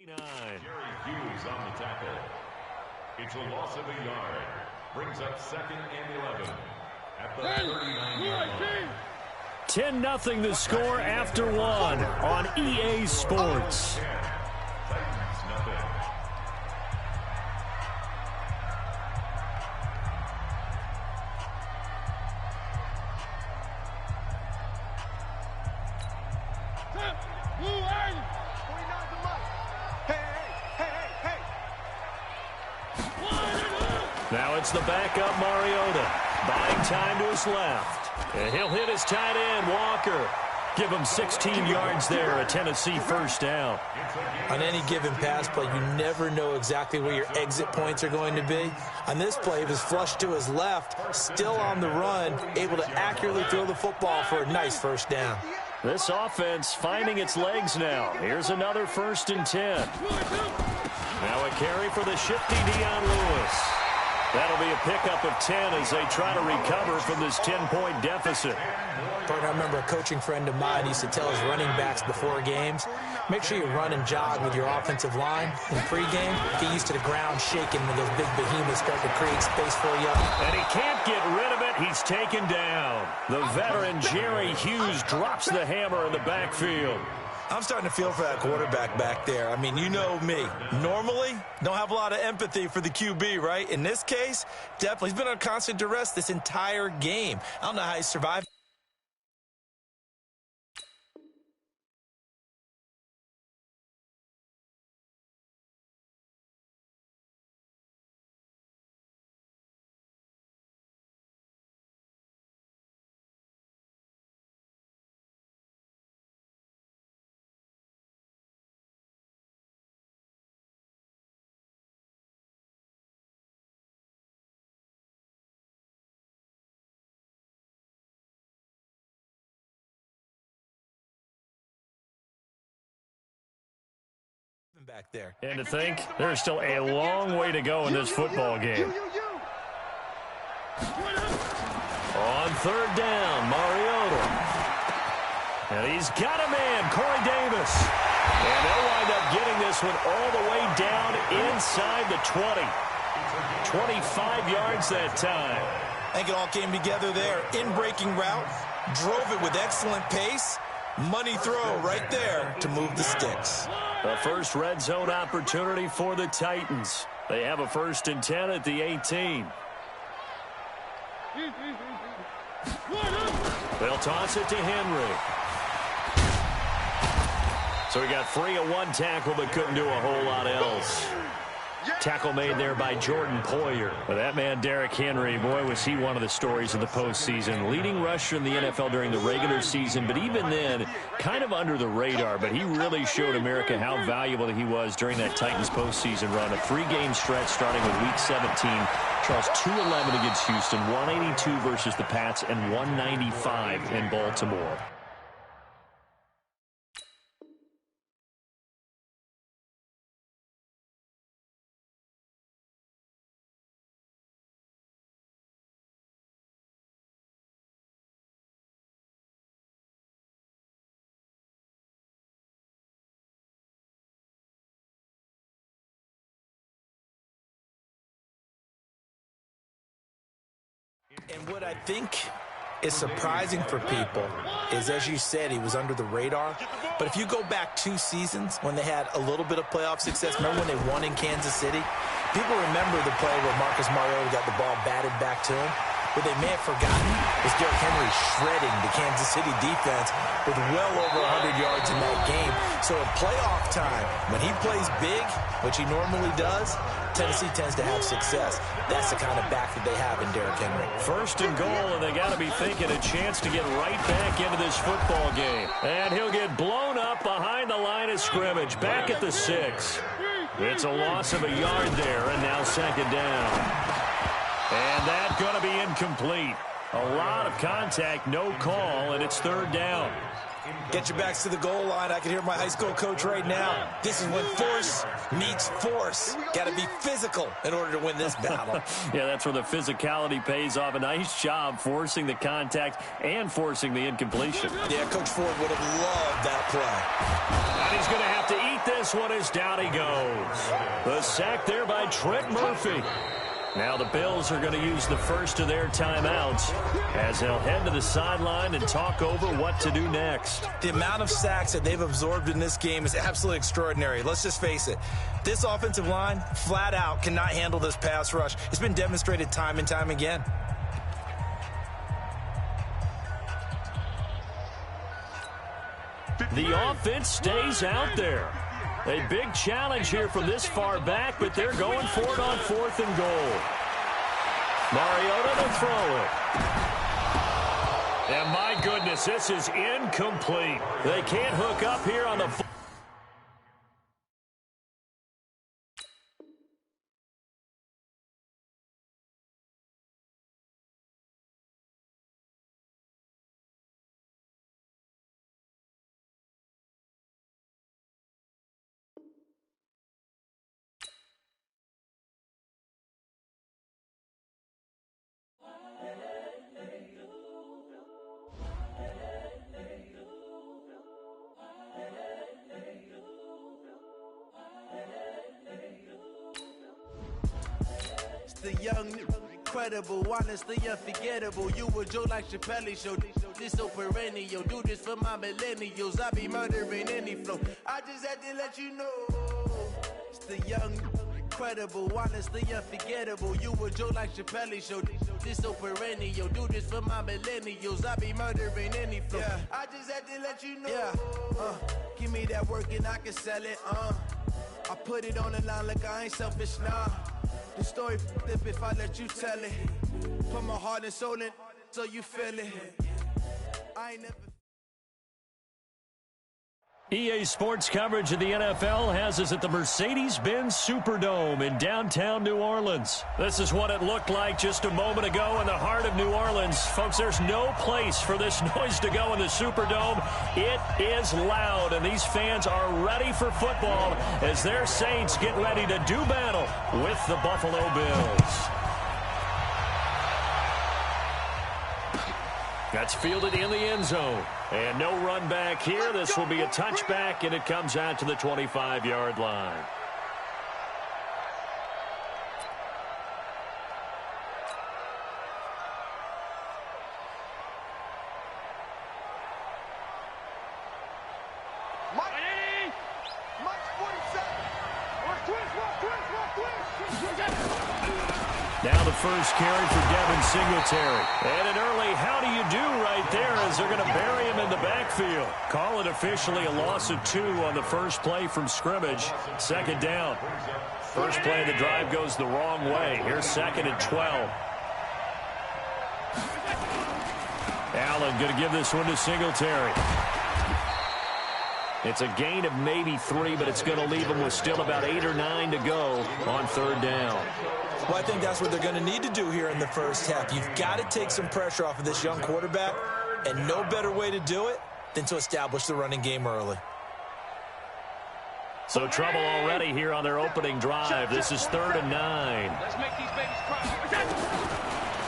Jerry Hughes on the tackle. It's a loss of a yard. Brings up 2nd and 11 at the 39-yard line. 10-0 the score after one on EA Sports. Titans nothing. Now it's the backup Mariota, buying time to his left. And he'll hit his tight end, Walker. Give him 16 yards there, a Tennessee first down. On any given pass play, you never know exactly where your exit points are going to be. On this play, he was flushed to his left, still on the run, able to accurately throw the football for a nice first down. This offense finding its legs now. Here's another 1st and 10. Now a carry for the shifty Dion Lewis. That'll be a pickup of 10 as they try to recover from this 10-point deficit. Partner, I remember a coaching friend of mine used to tell his running backs before games, make sure you run and jog with your offensive line in pregame. Get used to the ground shaking when those big behemoths start to create space for you. And he can't get rid of it. He's taken down. The veteran Jerry Hughes drops the hammer in the backfield. I'm starting to feel for that quarterback back there. I mean, you know me. Normally, don't have a lot of empathy for the QB, right? In this case, definitely. He's been on constant duress this entire game. I don't know how he survived. Back there. And to think, there's still a long way to go in this football game. On 3rd down, Mariota. And he's got a man, Corey Davis. And they'll wind up getting this one all the way down inside the 20. 25 yards that time. I think it all came together there. In-breaking route, drove it with excellent pace. Money throw right there to move the sticks. The first red zone opportunity for the Titans. They have a 1st and 10 at the 18. They'll toss it to Henry. So he got free of one tackle but couldn't do a whole lot else. Tackle made there by Jordan Poyer. But that man, Derrick Henry, boy, was he one of the stories of the postseason. Leading rusher in the NFL during the regular season, but even then, kind of under the radar. But he really showed America how valuable he was during that Titans postseason run. A 3-game stretch starting with Week 17. Charles, 2-11 against Houston, 182 versus the Pats, and 195 in Baltimore. And what I think is surprising for people is, as you said, he was under the radar. But if you go back 2 seasons when they had a little bit of playoff success, remember when they won in Kansas City? People remember the play where Marcus Mariota got the ball batted back to him. What they may have forgotten was Derrick Henry shredding the Kansas City defense with well over 100 yards in that game. So at playoff time, when he plays big, which he normally does, Tennessee tends to have success. That's the kind of back that they have in Derrick Henry. 1st and goal, and they got to be thinking a chance to get right back into this football game. And he'll get blown up behind the line of scrimmage, back at the 6. It's a loss of a yard there, and now 2nd down. And that's going to be incomplete. A lot of contact, no call, and it's 3rd down. Get your backs to the goal line. I can hear my high school coach right now. This is when force meets force. Got to be physical in order to win this battle. Yeah, that's where the physicality pays off. A nice job forcing the contact and forcing the incompletion. Yeah, Coach Ford would have loved that play. And he's going to have to eat this one as down he goes. The sack there by Trent Murphy. Now the Bills are going to use the first of their timeouts as they'll head to the sideline and talk over what to do next. The amount of sacks that they've absorbed in this game is absolutely extraordinary. Let's just face it. This offensive line, flat out, cannot handle this pass rush. It's been demonstrated time and time again. The offense stays out there. A big challenge here from this far back, but they're going for it on 4th and goal. Mariota to throw it. And my goodness, this is incomplete. They can't hook up here on the... The young, incredible, honestly unforgettable. You a Joe like Chappelle show. This so perennial. Do this for my millennials. I be murdering any flow. I just had to let you know. It's the young, incredible, honestly unforgettable. You a Joe like Chappelle show. This so perennial. Do this for my millennials. I be murdering any flow. Yeah. I just had to let you know. Yeah. Give me that work and I can sell it. I put it on the line like I ain't selfish, nah. The story flip if I let you tell it. Put my heart and soul in so you feel it. I ain't never... EA Sports coverage of the NFL has us at the Mercedes-Benz Superdome in downtown New Orleans. This is what it looked like just a moment ago in the heart of New Orleans. Folks, there's no place for this noise to go in the Superdome. It is loud, and these fans are ready for football as their Saints get ready to do battle with the Buffalo Bills. That's fielded in the end zone. And no run back here. This will be a touchback, and it comes out to the 25-yard line. Now the first carry for Devin Singletary. And an early how do you do right there as they're going to bury him in the backfield. Call it officially a loss of 2 on the first play from scrimmage. Second down. First play of the drive goes the wrong way. Here's 2nd and 12. Allen going to give this one to Singletary. It's a gain of maybe 3, but it's going to leave them with still about 8 or 9 to go on 3rd down. Well, I think that's what they're going to need to do here in the first half. You've got to take some pressure off of this young quarterback, and no better way to do it than to establish the running game early. So trouble already here on their opening drive. This is 3rd and 9. Let's make these babies cry.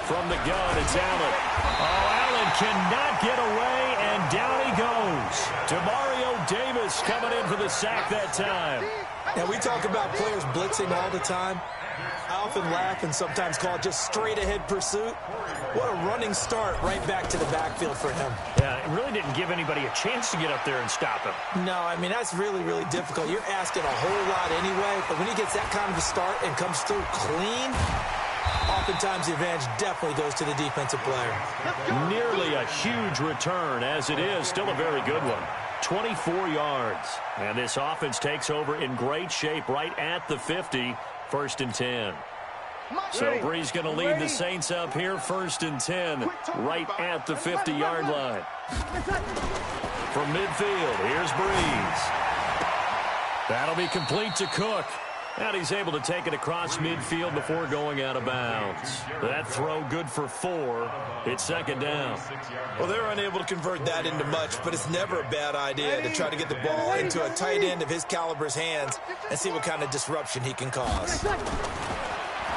From the gun, it's Allen. Oh, Allen cannot get away, and down he goes. Demario Davis coming in for the sack that time. Now, we talk about players blitzing all the time. I often laugh and sometimes call it just straight-ahead pursuit. What a running start right back to the backfield for him. Yeah, it really didn't give anybody a chance to get up there and stop him. No, I mean, that's really, really difficult. You're asking a whole lot anyway, but when he gets that kind of a start and comes through clean, oftentimes the advantage definitely goes to the defensive player. Nearly a huge return, as it is still a very good one. 24 yards. And this offense takes over in great shape right at the 50. 1st and 10. So Brees going to lead the Saints up here. 1st and 10 right at the 50-yard line. From midfield, here's Brees. That'll be complete to Cook. And he's able to take it across midfield before going out of bounds. That throw good for 4. It's second down. Well, they're unable to convert that into much, but it's never a bad idea to try to get the ball into a tight end of his caliber's hands and see what kind of disruption he can cause.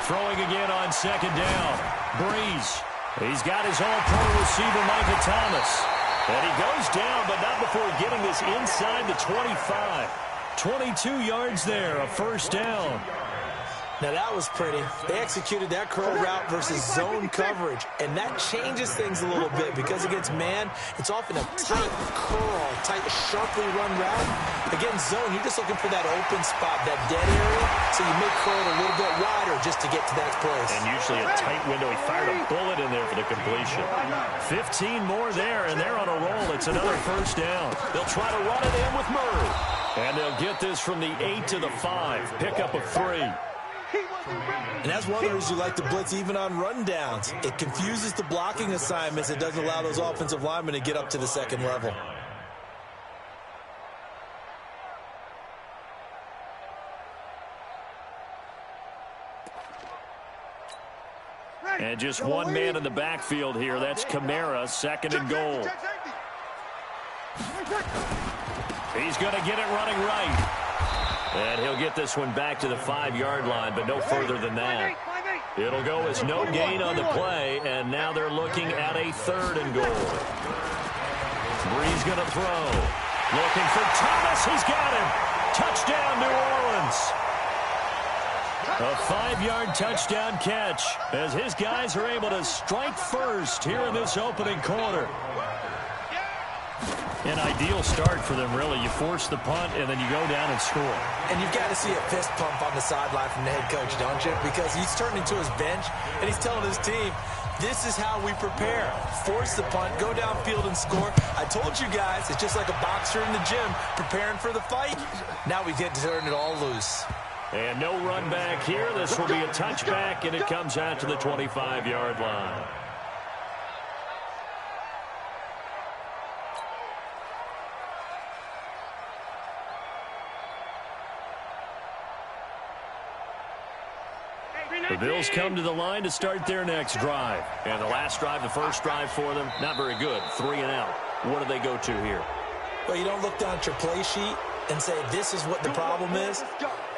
Throwing again on second down. Breeze. He's got his all-pro receiver, Michael Thomas. And he goes down, but not before getting this inside the 25. 22 yards there, a first down. Now, that was pretty. They executed that curl route versus zone coverage, and that changes things a little bit because against man, it's often a tight curl, tight, sharply run route. Against zone, you're just looking for that open spot, that dead area, so you make curl a little bit wider just to get to that place. And usually a tight window. He fired a bullet in there for the completion. 15 more there, and they're on a roll. It's another first down. They'll try to run it in with Murray. And they'll get this from the 8 to the 5. Pickup of 3. And that's one of the reasons you like to blitz even on rundowns. It confuses the blocking assignments. It doesn't allow those offensive linemen to get up to the second level. And just one man in the backfield here. That's Kamara, second and goal. He's going to get it running right. And he'll get this one back to the 5-yard line, but no further than that. It'll go as no gain on the play, and now they're looking at a 3rd and goal. Breeze going to throw. Looking for Thomas. He's got him. Touchdown, New Orleans. A 5-yard touchdown catch as his guys are able to strike first here in this opening quarter. An ideal start for them, really. You force the punt, and then you go down and score. And you've got to see a fist pump on the sideline from the head coach, don't you? Because he's turning to his bench, and he's telling his team, this is how we prepare. Force the punt, go downfield and score. I told you guys, it's just like a boxer in the gym preparing for the fight. Now we get to turn it all loose. And no run back here. This will be a touchback, and it comes out to the 25-yard line. The Bills come to the line to start their next drive. And the last drive, the first drive for them, not very good. 3 and out. What do they go to here? Well, you don't look down at your play sheet and say, this is what the problem is.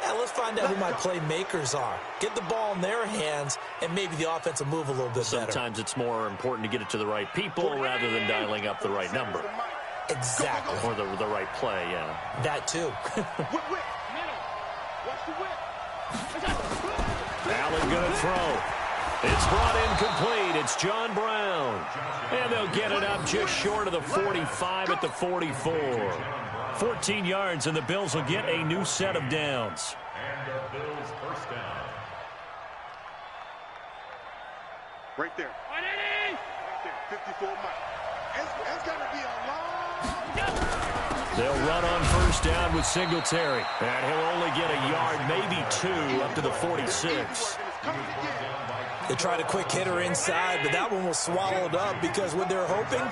Let's find out who my playmakers are. Get the ball in their hands, and maybe the offense will move a little bit better. Sometimes it's more important to get it to the right people rather than dialing up the right number. Exactly. Or the right play, yeah. That too. Allen going to throw. It's brought in complete. It's John Brown. And they'll get it up just short of the 45 at the 44. 14 yards, and the Bills will get a new set of downs. And the Bills first down. Right there. Right there. 54 miles. It's going to be a long... They'll run on first down with Singletary. And he'll only get a yard, maybe 2, up to the 46. They tried a quick hitter inside, but that one was swallowed up because what they're hoping,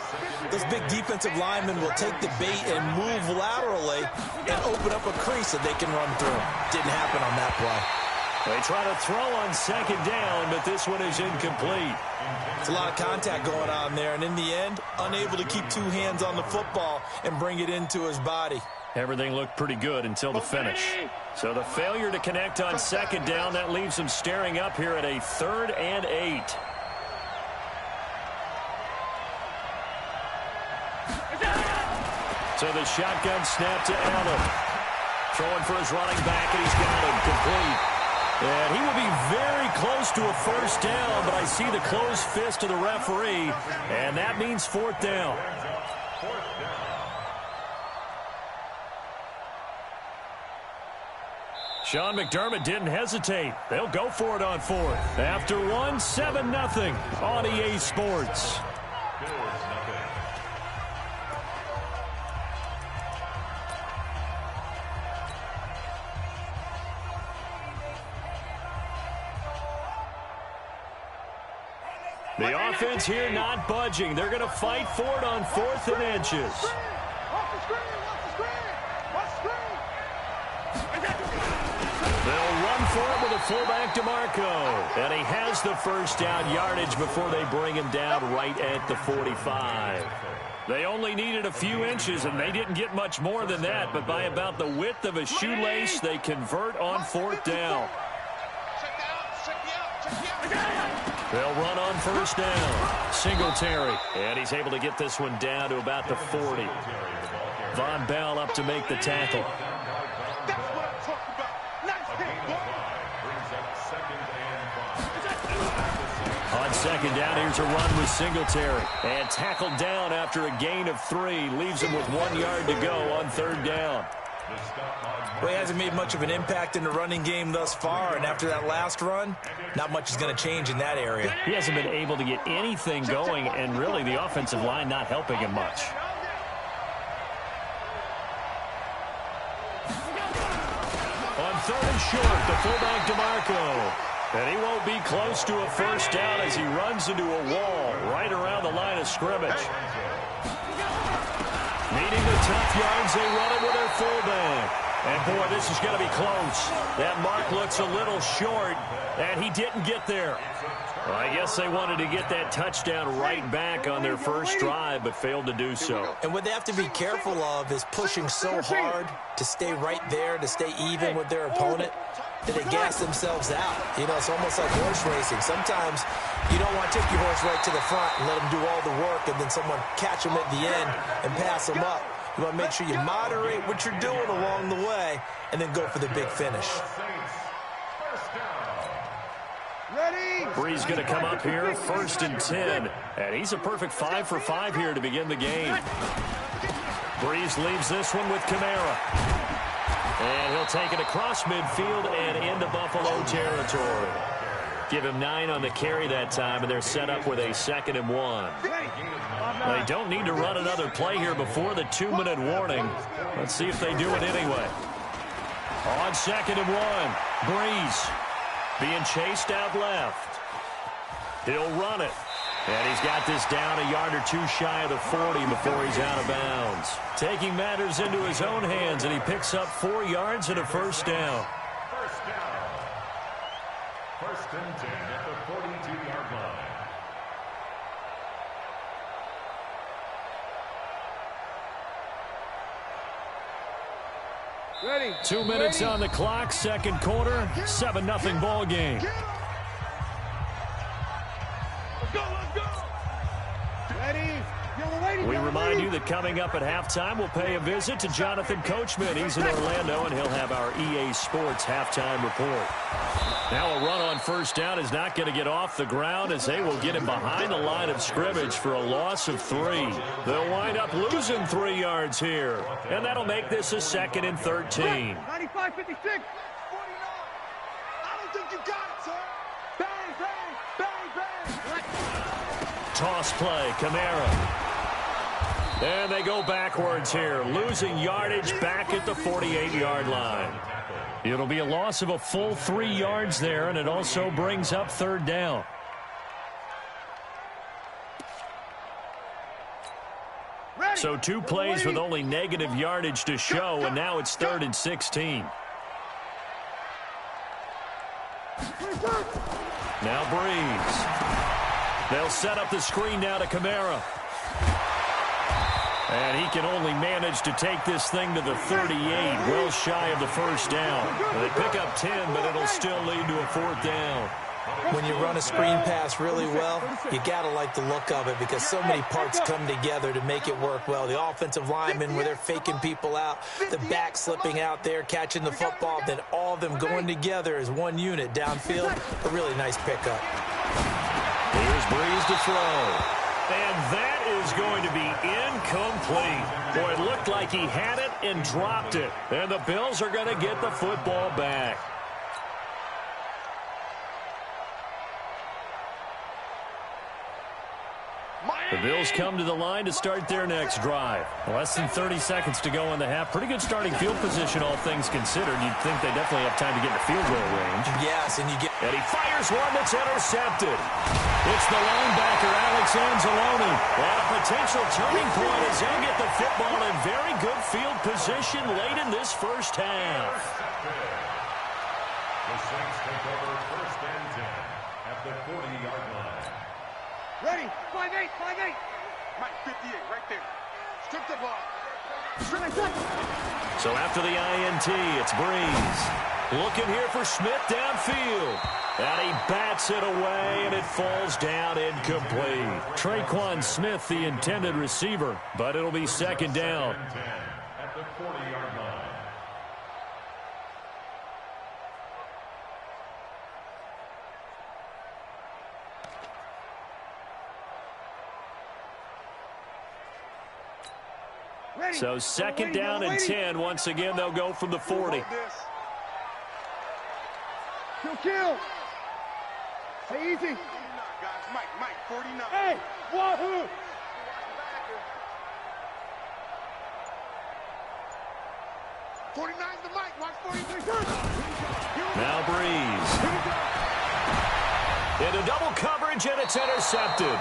those big defensive linemen will take the bait and move laterally and open up a crease that they can run through. Didn't happen on that play. They try to throw on second down, but this one is incomplete. It's a lot of contact going on there, and in the end, unable to keep 2 hands on the football and bring it into his body. Everything looked pretty good until the finish. So the failure to connect on second down, that leaves them staring up here at a 3rd and 8. So the shotgun snap to Allen. Throwing for his running back, and he's got him complete. And he will be very close to a first down, but I see the closed fist of the referee, and that means 4th down. Sean McDermott didn't hesitate. They'll go for it on 4th. After 1, 7-0 on EA Sports. The offense here not budging. They're going to fight for it on 4th and inches. They'll run for it with a fullback DeMarco. And he has the first down yardage before they bring him down right at the 45. They only needed a few inches, and they didn't get much more than that. But by about the width of a shoelace, they convert on 4th down. They'll run on first down. Singletary. And he's able to get this one down to about the 40. Von Bell up to make the tackle. On second down, here's a run with Singletary. And tackled down after a gain of 3. Leaves him with 1 yard to go on 3rd down. Well, he hasn't made much of an impact in the running game thus far, and after that last run, not much is going to change in that area. He hasn't been able to get anything going, and really the offensive line not helping him much. On 3rd and short, the fullback DeMarco. And he won't be close to a first down as he runs into a wall right around the line of scrimmage. Needing the tough yards, they run it with their fullback. And, boy, this is going to be close. That mark looks a little short, and he didn't get there. Well, I guess they wanted to get that touchdown right back on their first drive, but failed to do so. And what they have to be careful of is pushing so hard to stay right there, to stay even with their opponent, that they gas themselves out. You know, it's almost like horse racing. Sometimes you don't want to take your horse right to the front and let them do all the work, and then someone catch them at the end and pass them up. You want to make sure you moderate what you're doing along the way and then go for the big finish. Bree's going to come up here, 1st and 10. And he's a perfect 5 for 5 here to begin the game. Breeze leaves this one with Kamara. And he'll take it across midfield and into Buffalo territory. Give him 9 on the carry that time, and they're set up with a 2nd and 1. They don't need to run another play here before the 2-minute warning. Let's see if they do it anyway. On 2nd and 1, Breeze being chased out left. He'll run it. And he's got this down a yard or 2 shy of the 40 before he's out of bounds. Taking matters into his own hands, and he picks up 4 yards and a first down. First and 10 at the 42-yard line. Ready. 2 minutes on the clock, 2nd quarter, 7-0 ball game. Let's go. Ready. We remind you that coming up at halftime, we'll pay a visit to Jonathan Coachman. He's in Orlando, and he'll have our EA Sports halftime report. Now a run on first down is not going to get off the ground as they will get him behind the line of scrimmage for a loss of 3. They'll wind up losing 3 yards here, and that'll make this a 2nd and 13. 95-56. 49. I don't think you got it, sir. Bang. Toss play, Kamara. And they go backwards here, losing yardage back at the 48-yard line. It'll be a loss of a full 3 yards there, and it also brings up 3rd down. So 2 plays with only negative yardage to show, and now it's 3rd and 16. Now Breeze. They'll set up the screen now to Kamara. And he can only manage to take this thing to the 38, well shy of the first down. They pick up 10, but it'll still lead to a 4th down. When you run a screen pass really well, you got to like the look of it because so many parts come together to make it work well. The offensive linemen, where they're faking people out, the back slipping out there, catching the football, then all of them going together as one unit downfield. A really nice pickup. Here's Breeze to throw. And that is going to be incomplete. Boy, it looked like he had it and dropped it. And the Bills are going to get the football back. The Bills come to the line to start their next drive. Less than 30 seconds to go in the half. Pretty good starting field position, all things considered. You'd think they definitely have time to get in the field goal range. Yes, and you get... And he fires one that's intercepted. It's the linebacker, Alex Anzalone. And a potential turning point as they'll get the football in very good field position late in this first half. The Saints take over 1st and 10 at the 40-yard line. Ready? 5-8, 5-8. Mike, 58, right there. Strip the ball. So after the INT, it's Breeze. Looking here for Smith downfield. And he bats it away, and it falls down incomplete. Traquan Smith, the intended receiver, but it'll be 2nd down. At the 40-yard line. So 2nd down and 10. Once again, they'll go from the 40. Kill. Say easy. 49, guys. Mike, 49. Hey, wahoo! 49's the Mike. Watch 43. Now Breeze. Into double coverage, and it's intercepted.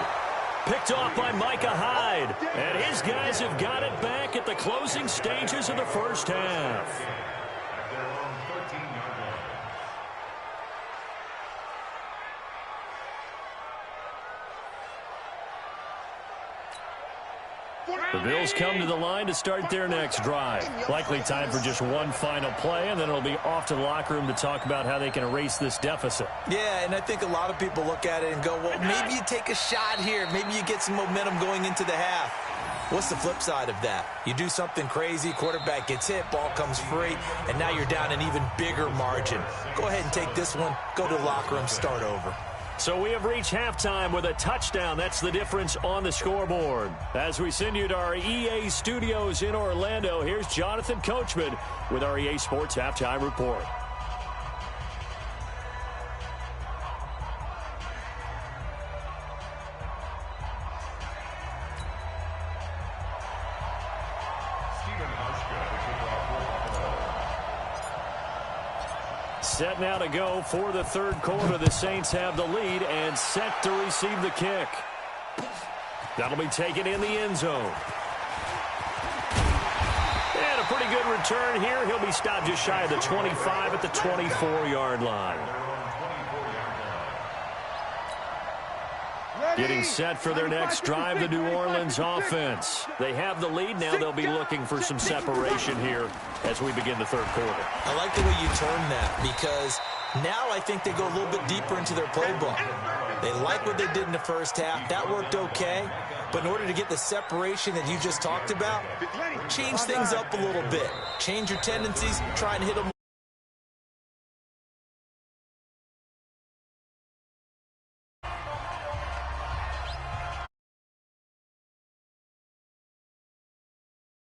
Picked off by Micah Hyde. And his guys have got it back at the closing stages of the first half. At their own 13-yard line. The Bills come to the line to start their next drive. Likely time for just one final play, and then it'll be off to the locker room to talk about how they can erase this deficit. Yeah, and I think a lot of people look at it and go, well, maybe you take a shot here. Maybe you get some momentum going into the half. What's the flip side of that? You do something crazy, quarterback gets hit, ball comes free, and now you're down an even bigger margin. Go ahead and take this one, go to the locker room, start over. So we have reached halftime with a touchdown. That's the difference on the scoreboard. As we send you to our EA studios in Orlando, here's Jonathan Coachman with our EA Sports Halftime Report. Set now to go for the 3rd quarter. The Saints have the lead and set to receive the kick. That'll be taken in the end zone. And a pretty good return here. He'll be stopped just shy of the 25 at the 24-yard line. Getting set for their next drive, the New Orleans offense. They have the lead. Now they'll be looking for some separation here as we begin the 3rd quarter. I like the way you turn that, because now I think they go a little bit deeper into their playbook. They like what they did in the first half. That worked okay. But in order to get the separation that you just talked about, change things up a little bit. Change your tendencies, try and hit them